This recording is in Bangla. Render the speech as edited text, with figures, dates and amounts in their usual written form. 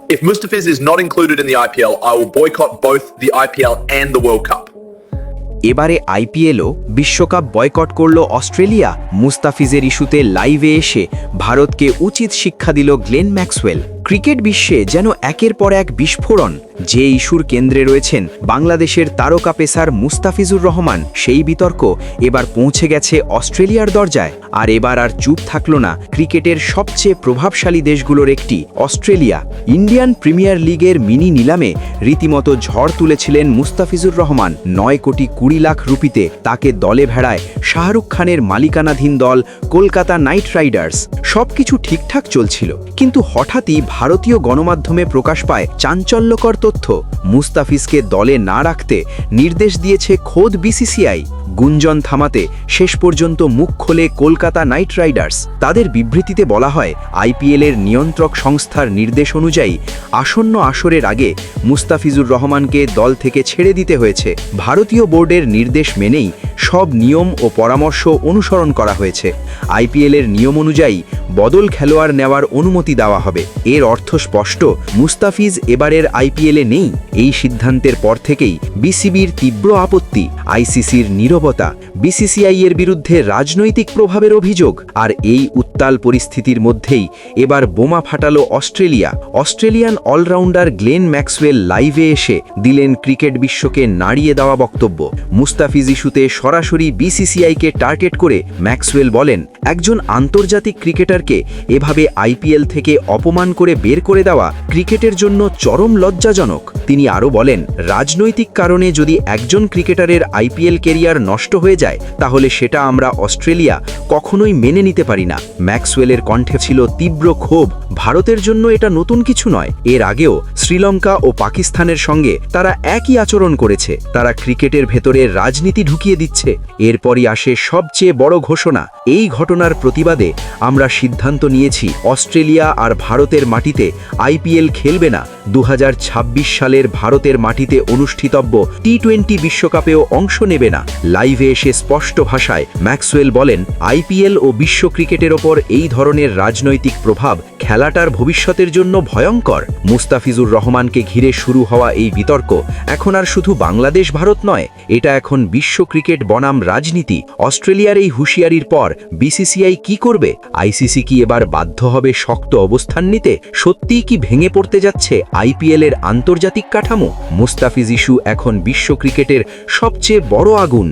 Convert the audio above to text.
If Mustafiz is not included in the IPL, I will boycott both the IPL and the World Cup. এবারে আইপিএলও বিশ্বকাপ বয়কট করল অস্ট্রেলিয়া। মুস্তাফিজের ইস্যুতে লাইভে এসে ভারতকে উচিত শিক্ষা দিল গ্লেন ম্যাক্সওয়েল। ক্রিকেট বিশ্বে যেন একের পর এক বিস্ফোরণ। যে ইস্যুর কেন্দ্রে রয়েছেন বাংলাদেশের তারকা পেসার মুস্তাফিজুর রহমান, সেই বিতর্ক এবার পৌঁছে গেছে অস্ট্রেলিয়ার দরজায়। আর এবার আর চুপ থাকল না ক্রিকেটের সবচেয়ে প্রভাবশালী দেশগুলোর একটি অস্ট্রেলিয়া। ইন্ডিয়ান প্রিমিয়ার লিগের মিনি নিলামে রীতিমতো ঝড় তুলেছিলেন মুস্তাফিজুর রহমান। 9,20,00,000 রুপিতে তাকে দলে ভেড়ায় শাহরুখ খানের মালিকানাধীন দল কলকাতা নাইট রাইডার্স। সবকিছু ঠিকঠাক চলছিল, কিন্তু হঠাৎই ভারতীয় গণমাধ্যমে প্রকাশ পায় চাঞ্চল্যকর তথ্য। মুস্তাফিজকে দলে না রাখতে নির্দেশ দিয়েছে খোদ বিসিসিআই। গুঞ্জন থামাতে শেষ পর্যন্ত মুখ খোলে কলকাতা নাইট রাইডার্স। তাদের বিবৃতিতে বলা হয়, আইপিএলের নিয়ন্ত্রক সংস্থার নির্দেশ অনুযায়ী আসন্ন আসরের আগে মুস্তাফিজুর রহমানকে দল থেকে ছেড়ে দিতে হয়েছে। ভারতীয় বোর্ডের নির্দেশ মেনেই সব নিয়ম ও পরামর্শ অনুসরণ করা হয়েছে। আইপিএলের নিয়ম অনুযায়ী বদল খেলোয়াড় নেওয়ার অনুমতি দেওয়া হবে। এর অর্থ স্পষ্ট, মুস্তাফিজ এবারের আইপিএলে নেই। এই সিদ্ধান্তের পর থেকেই বিসিবির তীব্র আপত্তি, আইসিসির নীরবতা, বিসিসিআই এর বিরুদ্ধে রাজনৈতিক প্রভাবের অভিযোগ। আর এই উত্তাল পরিস্থিতির মধ্যেই এবার বোমা ফাটালো Australia. Australian allrounder Glenn Maxwell লাইভে এসে দিলেন ক্রিকেট বিশ্বকে নাড়িয়ে দেওয়া বক্তব্য। মুস্তাফিজ ইস্যুতে সরাসরি বিসিসিআইকে টার্গেট করে ম্যাক্সওয়েল বলেন, একজন আন্তর্জাতিক ক্রিকেটারকে এভাবে আইপিএল থেকে অপমান করে বের করে দেওয়া ক্রিকেটের জন্য চরম লজ্জাজনক। তিনি আরও বলেন, রাজনৈতিক কারণে যদি একজন ক্রিকেটারের আইপিএল ক্যারিয়ার নষ্ট হয়ে যায়, তাহলে সেটা আমরা অস্ট্রেলিয়া কখনোই মেনে নিতে পারি না। ম্যাক্সওয়েলের কণ্ঠে ছিল তীব্র ক্ষোভ। ভারতের জন্য এটা নতুন কিছু নয়। এর আগেও শ্রীলঙ্কা ও পাকিস্তানের সঙ্গে তারা একই আচরণ করেছে। তারা ক্রিকেটের ভেতরে রাজনীতি ঢুকিয়ে দিচ্ছে। এরপরই আসে সবচেয়ে বড় ঘোষণা। এই ঘটনার প্রতিবাদে আমরা সিদ্ধান্ত নিয়েছি, অস্ট্রেলিয়া আর ভারতের মাটিতে আইপিএল খেলবে না। 2026 সালের ভারতের মাটিতে অনুষ্ঠিতব্য টি20 বিশ্বকাপেও অংশ নেবে না। লাইভে এসে স্পষ্ট ভাষায় ম্যাক্সওয়েল বলেন, আইপিএল ও বিশ্ব ক্রিকেটের ওপর এই ধরনের রাজনৈতিক প্রভাব খেলাটার ভবিষ্যতের জন্য ভয়ঙ্কর। মুস্তাফিজুর রহমানকে ঘিরে শুরু হওয়া এই বিতর্ক এখন আর শুধু বাংলাদেশ ভারত নয়, এটা এখন বিশ্ব ক্রিকেট বনাম রাজনীতি। অস্ট্রেলিয়ার এই হুঁশিয়ারির পর বিসিসিআই কি করবে? আইসিসি কি এবার বাধ্য হবে শক্ত অবস্থান নিতে? সত্যিই কি ভেঙে পড়তে যাচ্ছে আইপিএলের আন্তর্জাতিক কাঠামো? মুস্তাফিজ ইস্যু এখন বিশ্ব ক্রিকেটের সবচেয়ে বড় আগুন।